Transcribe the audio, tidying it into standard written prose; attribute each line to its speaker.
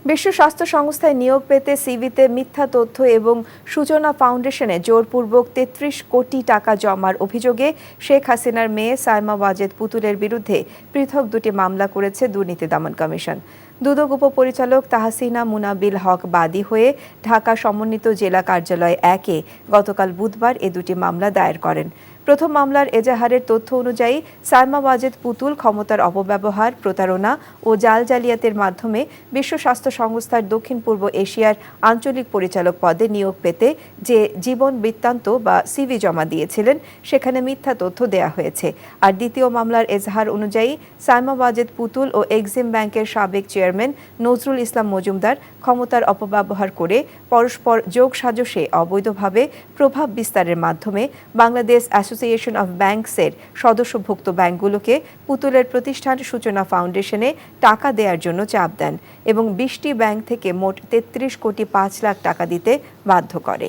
Speaker 1: বিশ্ব স্বাস্থ্য সংস্থায় নিয়োগ পেতে সিভিতে মিথ্যা তথ্য এবং সূচনা ফাউন্ডেশনে জোরপূর্বক ৩৩ কোটি টাকা জমার অভিযোগে শেখ হাসিনার মেয়ে সায়মা ওয়াজেদ পুতুলের বিরুদ্ধে পৃথক দুটি মামলা করেছে দুর্নীতি দমন কমিশন। দুদক উপপরিচালক তাহসিনা মুনাবিল হক বাদী হয়ে ঢাকা সমন্বিত জেলা কার্যালয় ১-এ গতকাল বুধবার এ দুটি মামলা দায়ের করেন। প্রথম মামলার এজাহারের তথ্য অনুযায়ী সায়মা ওয়াজেদ পুতুল ক্ষমতার অপব্যবহার, প্রতারণা ও জাল জালিয়াতির মাধ্যমে বিশ্ব স্বাস্থ্য সংস্থার দক্ষিণ পূর্ব এশিয়ার আঞ্চলিক পরিচালক পদে নিয়োগ পেতে যে জীবন বৃত্তান্ত বা সিভি জমা দিয়েছিলেন সেখানে মিথ্যা তথ্য দেয়া হয়েছে। আর দ্বিতীয় মামলার এজাহার অনুযায়ী সায়মা ওয়াজেদ পুতুল ও এক্সিম ব্যাংকের সাবেক চেয়ারম্যান নজরুল ইসলাম মজুমদার ক্ষমতার অপব্যবহার করে পরস্পর যোগসাজশে অবৈধভাবে প্রভাব বিস্তারের মাধ্যমে বাংলাদেশ অ্যাসোসিয়েশন অফ ব্যাংকসের সদস্যভুক্ত ব্যাংকগুলোকে পুতুলের প্রতিষ্ঠান সূচনা ফাউন্ডেশনে টাকা দেওয়ার জন্য চাপ দেন এবং ২০টি ব্যাংক থেকে মোট ৩৩ কোটি ৫ লাখ টাকা দিতে বাধ্য করে।